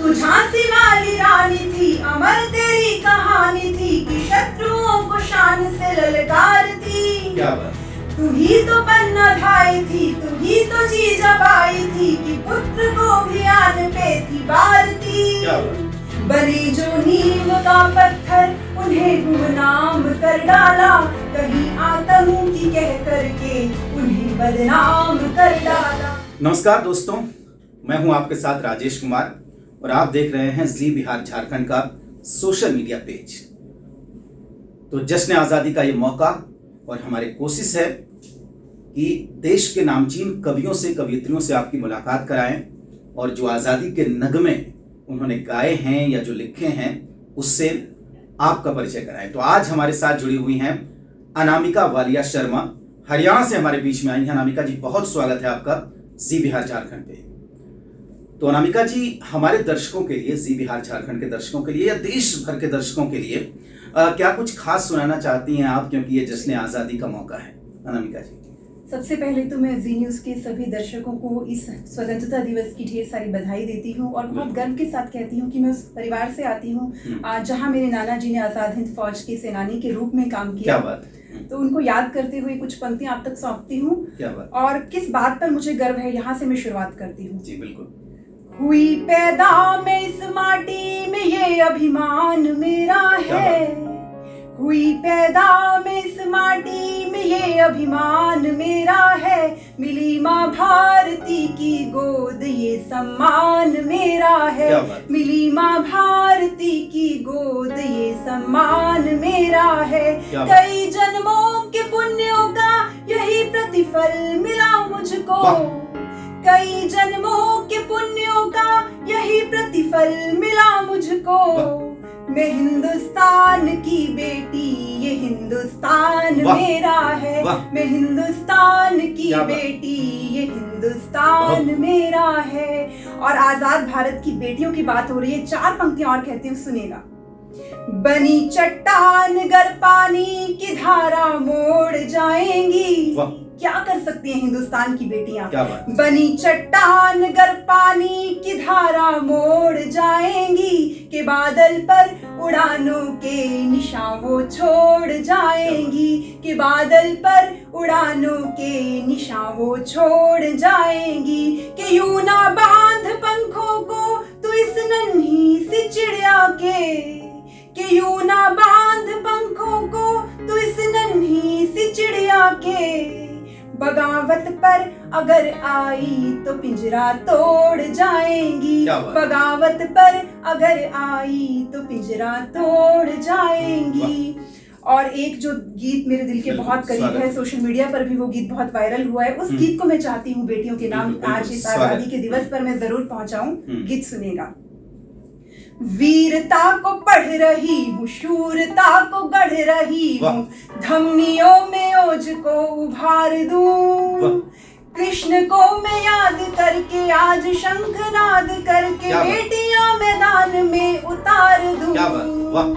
तू झांसी वाली रानी थी, अमर तेरी कहानी थी कि शत्रुओं को शान से ललकारती। क्या बात। तू ही तो पन्ना भाई थी, तू ही तो जीजाबाई थी कि पुत्र को भी आन पे थी बारती। क्या बात। बने जो नीम का पत्थर उन्हें गुमनाम कर डाला, कहीं आतंकी कह करके उन्हें बदनाम कर डाला। नमस्कार दोस्तों, मैं हूं आपके साथ राजेश कुमार और आप देख रहे हैं जी बिहार झारखंड का सोशल मीडिया पेज। तो जश्न आज़ादी का ये मौका और हमारी कोशिश है कि देश के नामचीन कवियों से कवियत्रियों से आपकी मुलाकात कराएं और जो आज़ादी के नगमे उन्होंने गाए हैं या जो लिखे हैं उससे आपका परिचय कराएं। तो आज हमारे साथ जुड़ी हुई हैं अनामिका वालिया शर्मा, हरियाणा से हमारे बीच में आई हैं। अनामिका जी, बहुत स्वागत है आपका जी बिहार झारखंड पे। तो अनामिका जी, हमारे दर्शकों के लिए, जी बिहार झारखंड के दर्शकों के लिए या देश भर के दर्शकों के लिए क्या कुछ खास सुनाना चाहती हैं आप, क्योंकि ये जश्न आज़ादी का मौका है। अनामिका जी, सबसे पहले तो मैं जी न्यूज़ के सभी दर्शकों को इस स्वतंत्रता दिवस की ढेर सारी बधाई देती हूँ और बहुत गर्व के साथ कहती हूँ कि मैं उस परिवार से आती हूँ जहाँ मेरे नाना जी ने आज़ाद हिंद फौज के सेनानी के रूप में काम किया। क्या बात। तो उनको याद करते हुए कुछ पंक्तियां आप तक सौंपती हूँ। क्या बात। और किस बात पर मुझे गर्व है, यहाँ से मैं शुरुआत करती हूँ। जी बिल्कुल। हुई पैदा मैं इस माटी में, ये अभिमान मेरा है। हुई पैदा मैं इस माटी में, ये अभिमान मेरा है। मिली माँ भारती की गोद, ये सम्मान मेरा है। मिली माँ भारती की गोद, ये सम्मान मेरा है। कई जन्मों के पुण्यों का यही प्रतिफल मिला मुझको। कई जन्मों के पुण्यों का यही प्रतिफल मिला मुझको। मैं हिंदुस्तान की बेटी, ये हिंदुस्तान मेरा है। मैं हिंदुस्तान की बेटी, ये हिंदुस्तान मेरा है। और आजाद भारत की बेटियों की बात हो रही है, चार पंक्तियां और कहती हूँ, सुनेगा। बनी चट्टान गर पानी की धारा मोड़ जाएंगी। क्या कर सकती हैं हिंदुस्तान की बेटियां। बनी चट्टान गर पानी की धारा मोड़ जाएंगी, के बादल पर उड़ानों के निशान वो छोड़ जाएंगी। के बादल पर उड़ानों के निशान वो छोड़ जाएंगी। के यूं ना बांध पंखों को तू इस नन्ही सी चिड़िया के यूं ना बांध पंखों को तू इस नन्ही सी चिड़िया के। बगावत पर अगर आई तो पिंजरा तोड़ जाएंगी। बगावत पर अगर आई तो पिंजरा तोड़ जाएंगी। और एक जो गीत मेरे दिल के बहुत करीब है, सोशल मीडिया पर भी वो गीत बहुत वायरल हुआ है, उस गीत को मैं चाहती हूँ बेटियों के नाम आज इस आजादी के दिवस पर मैं जरूर पहुंचाऊं। गीत सुनेगा। वीरता को पढ़ रही हूँ, शूरता को गढ़ रही हूँ, धमनियों में ओज को उभार दूं। कृष्ण को मैं याद करके आज शंखनाद करके बेटियां मैदान में उतार दूं।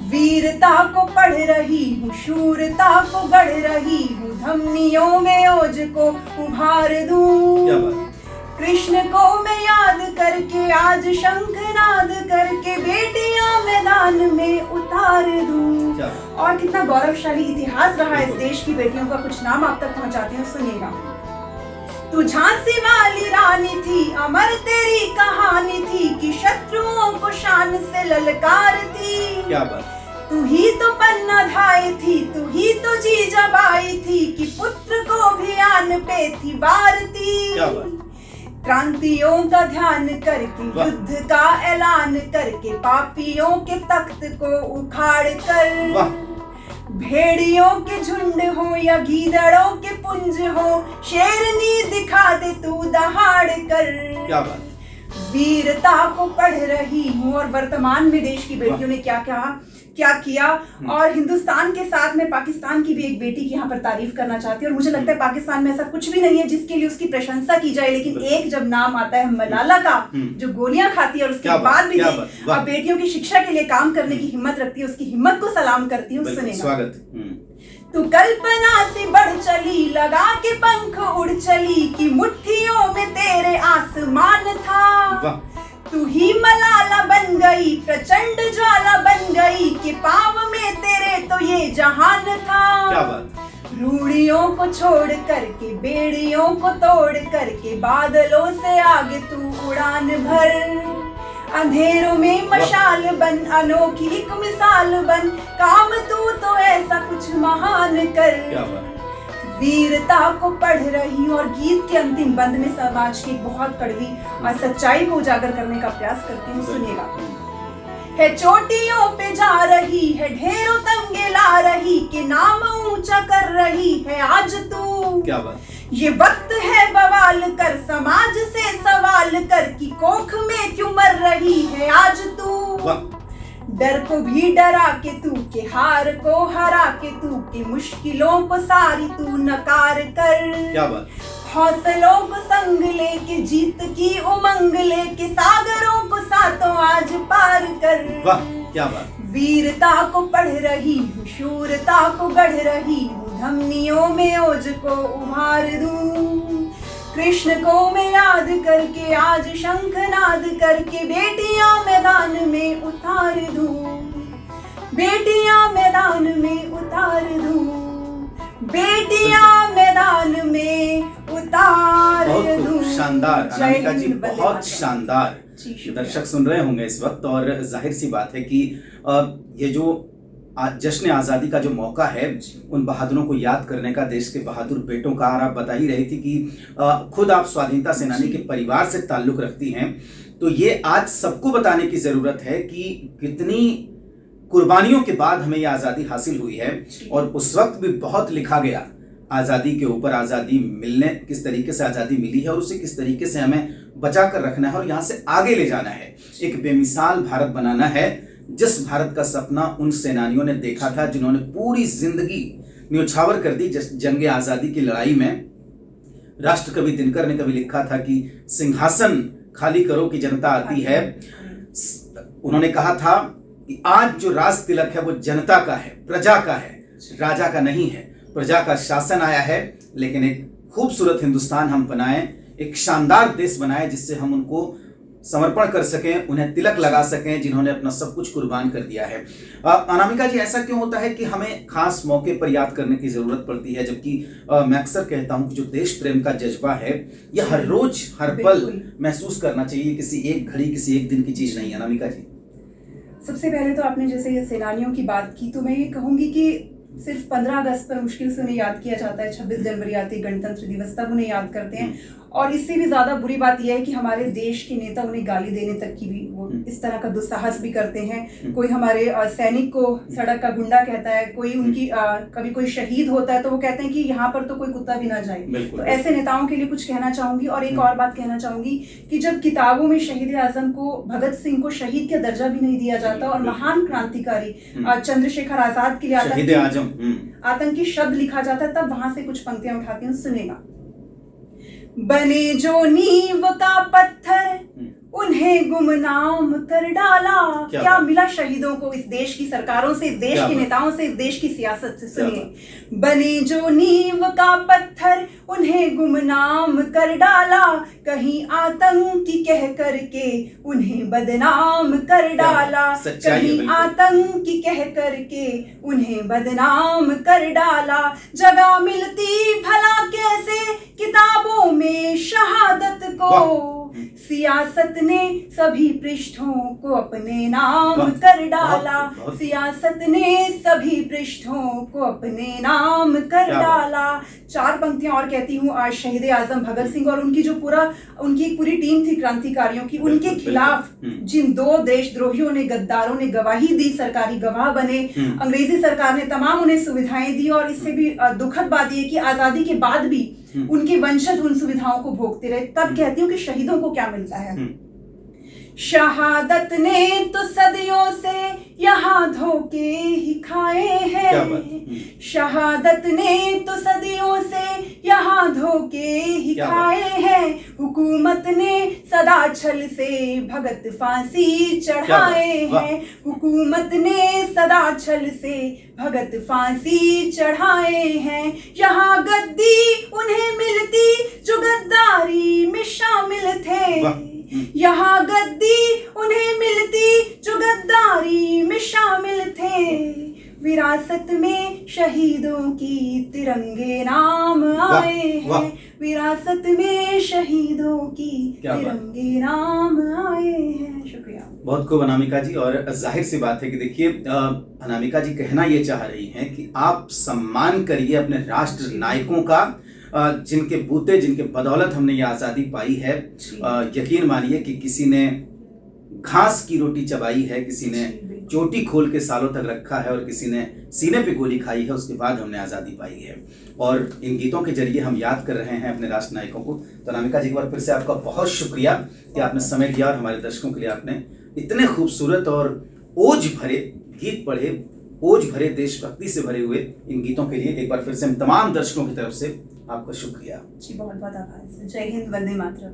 वीरता को पढ़ रही हूँ, शूरता को गढ़ रही हूँ, धमनियों में ओज को उभार दूं। कृष्ण को मैं याद करके आज शंखनाद करके बेटियां मैदान में उतार दूं। और कितना गौरवशाली इतिहास रहा इस देश की बेटियों का, कुछ नाम आप तक पहुंचाती हूँ, सुनिएगा। तू झांसी वाली रानी थी, अमर तेरी कहानी थी कि शत्रुओं को शान से ललकारती। क्या बात। तू ही तो पन्ना धाई थी, तू ही तो जीजाबाई थी कि पुत्र को भी आन पे थी बारती। क्या बात। क्रांतियों का ध्यान करके, युद्ध का ऐलान करके, पापियों के तख्त को उखाड़ कर, भेड़ियों के झुंड हो या गीदड़ों के पुंज हो, शेरनी दिखा दे तू दहाड़ कर। क्या बात। वीरता को पढ़ रही हूँ। और वर्तमान में देश की बेटियों ने क्या किया। और हिंदुस्तान के साथ में पाकिस्तान की भी एक बेटी की यहाँ पर तारीफ करना चाहती हूँ। और मुझे लगता है पाकिस्तान में ऐसा कुछ भी नहीं है जिसके लिए उसकी प्रशंसा की जाए, लेकिन एक जब नाम आता है मलाला का, जो गोलियां खाती है और उसके बाद भी बेटियों की शिक्षा के लिए काम करने की हिम्मत रखती है, उसकी हिम्मत को सलाम करती हूँ। सुनेगा। तू कल्पना से बढ़ चली, लगा के पंख उड़ चली कि मुट्ठियों में तेरे आसमान था। तू ही मलाला बन गई, प्रचंड ज्वाला बन गई कि पाव में तेरे तो ये जहान था। क्या बात। रूढ़ियों को छोड़ करके, बेड़ियों को तोड़ करके, बादलों से आगे तू उड़ान भर। अंधेरों में मशाल बन, अनोखी एक मिसाल बन, काम तू तो ऐसा कुछ महान कर। क्या बात। वीरता को पढ़ रही और गीत के अंतिम बंद में समाज की बहुत कड़वी और सच्चाई को उजागर करने का प्रयास करती हूँ, सुनिएगा। है चोटियों पे जा रही है, ढेरों तमगे ला रही कि नाम ऊंचा कर रही है आज तू। क्या बात। ये वक्त है बवाल कर, समाज से सवाल कर कि कोख में क्यों मर रही है आज तू। डर को भी डरा के तू, के हार को हरा के तू, के मुश्किलों को सारी तू नकार कर। क्या बात। हौसलों को संग लेके, जीत की उमंग लेके, सागरों को सातों आज पार कर। वाह क्या बात। वीरता को पढ़ रही हूँ, शूरता को गढ़ रही हूँ, धमनियों में ओज को उभार दूं। कृष्ण को मैं याद करके, आज शंखनाद करके, बेटियां मैदान में उतार दूं, बेटियां मैदान में उतार दूं, बेटियां मैदान में उतार दूं। शानदार अनामिका जी, जय हिंद, बहुत शानदार। दर्शक सुन रहे होंगे इस वक्त, और जाहिर सी बात है कि ये जो जश्न आज़ादी का जो मौका है, उन बहादुरों को याद करने का, देश के बहादुर बेटों का। और आप बता ही रही थी कि खुद आप स्वाधीनता सेनानी के परिवार से ताल्लुक़ रखती हैं, तो ये आज सबको बताने की ज़रूरत है कि कितनी कुर्बानियों के बाद हमें ये आज़ादी हासिल हुई है। और उस वक्त भी बहुत लिखा गया आज़ादी के ऊपर, आज़ादी मिलने, किस तरीके से आज़ादी मिली है और उसे किस तरीके से हमें बचा कर रखना है और यहाँ से आगे ले जाना है। एक बेमिसाल भारत बनाना है, जिस भारत का सपना उन सेनानियों ने देखा था जिन्होंने पूरी जिंदगी न्योछावर कर दी जंग आज़ादी की लड़ाई में। राष्ट्रकवि दिनकर ने कभी लिखा था कि सिंहासन खाली करो कि जनता आती है। उन्होंने कहा था कि आज जो राज तिलक है वो जनता का है, प्रजा का है, राजा का नहीं है। प्रजा का शासन आया है, लेकिन एक खूबसूरत हिंदुस्तान हम बनाएं, एक शानदार देश बनाएं जिससे हम उनको समर्पण कर सकें, उन्हें तिलक लगा सकें जिन्होंने अपना सब कुछ कुर्बान कर दिया है। अनामिका जी, ऐसा क्यों होता है कि हमें खास मौके पर याद करने की जरूरत पड़ती है, जबकि मैं अक्सर कहता हूं कि जो देश प्रेम का जज्बा है यह हर रोज हर पल महसूस करना चाहिए, किसी एक घड़ी किसी एक दिन की चीज नहीं है। अनामिका जी, सबसे पहले तो आपने जैसे ये सेनानियों की बात की, तो मैं ये कहूंगी कि सिर्फ 15 अगस्त पर मुश्किल से उन्हें याद किया जाता है, 26 जनवरी आती है गणतंत्र दिवस, तब उन्हें याद करते हैं। और इससे भी ज्यादा बुरी बात यह है कि हमारे देश के नेता उन्हें गाली देने तक की भी वो इस तरह का दुस्साहस भी करते हैं। कोई हमारे सैनिक को सड़क का गुंडा कहता है, कोई उनकी कभी कोई शहीद होता है तो वो कहते हैं कि यहाँ पर तो कोई कुत्ता भी ना जाए। तो ऐसे नेताओं के लिए कुछ कहना चाहूंगी। और एक और बात कहना चाहूंगी कि जब किताबों में शहीद आजम को, भगत सिंह को शहीद का दर्जा भी नहीं दिया जाता और महान क्रांतिकारी चंद्रशेखर आजाद के लिए आतंकी शब्द लिखा जाता है, तब वहां से कुछ पंक्तियां उठाती हूँ, सुनेगा। बने जो नींव का पत्थर उन्हें गुमनाम कर डाला। क्या मिला शहीदों को इस देश की सरकारों से, इस देश के नेताओं से, इस देश की सियासत से? सुनिए। बने जो नींव का पत्थर उन्हें गुमनाम कर डाला, कहीं आतंकी कह करके उन्हें बदनाम कर डाला, कहीं आतंकी कह करके उन्हें बदनाम कर डाला। जगह मिलती भला कैसे किताबों में शहादत को, सियासत ने सभी पृष्ठों को अपने नाम कर डाला, सियासत ने सभी पृष्ठों को अपने नाम कर डाला। 4 पंक्तियां और कहती हूँ। आज शहीद आजम भगत सिंह और उनकी जो उनकी पूरी टीम थी क्रांतिकारियों की, उनके खिलाफ जिन 2 देशद्रोहियों ने, गद्दारों ने गवाही दी, सरकारी गवाह बने, अंग्रेजी सरकार ने तमाम उन्हें सुविधाएं दी। और इससे भी दुखद बात यह कि आजादी के बाद भी उनके वंशज उन सुविधाओं को भोगते रहे। तब कहती हूँ कि शहीदों को क्या मिलता है। शहादत ने तो सदियों से यहाँ धोखे ही खाए हैं, शहादत ने तो सदियों से यहाँ धोखे ही खाए हैं। हुकूमत ने सदा छल से भगत फांसी चढ़ाए हैं, हुकूमत ने सदा छल से भगत फांसी चढ़ाए हैं। यहाँ गद्दी उन्हें मिलती जो गद्दारी में शामिल थे, यहाँ गद्दी उन्हें मिलती जो गद्दारी में शामिल थे। विरासत में शहीदों की तिरंगे नाम आए हैं, विरासत में शहीदों की तिरंगे नाम आए हैं। शुक्रिया। बहुत खूब अनामिका जी। और जाहिर सी बात है कि देखिए अनामिका जी कहना ये चाह रही हैं कि आप सम्मान करिए अपने राष्ट्र नायकों का, जिनके बूते जिनके बदौलत हमने ये आज़ादी पाई है। यकीन मानिए कि किसी ने घास की रोटी चबाई है, किसी ने चोटी खोल के सालों तक रखा है और किसी ने सीने पे गोली खाई है, उसके बाद हमने आज़ादी पाई है। और इन गीतों के जरिए हम याद कर रहे हैं अपने राष्ट्र नायकों को। तो अनामिका जी एक बार फिर से आपका बहुत शुक्रिया कि आपने समय दिया और हमारे दर्शकों के लिए आपने इतने खूबसूरत और ओज भरे गीत पढ़े, ओज भरे देशभक्ति से भरे हुए इन गीतों के लिए एक बार फिर से हम तमाम दर्शकों की तरफ से आपका शुक्रिया जी। बहुत बहुत आभार। जय हिंद, वंदे मातरम।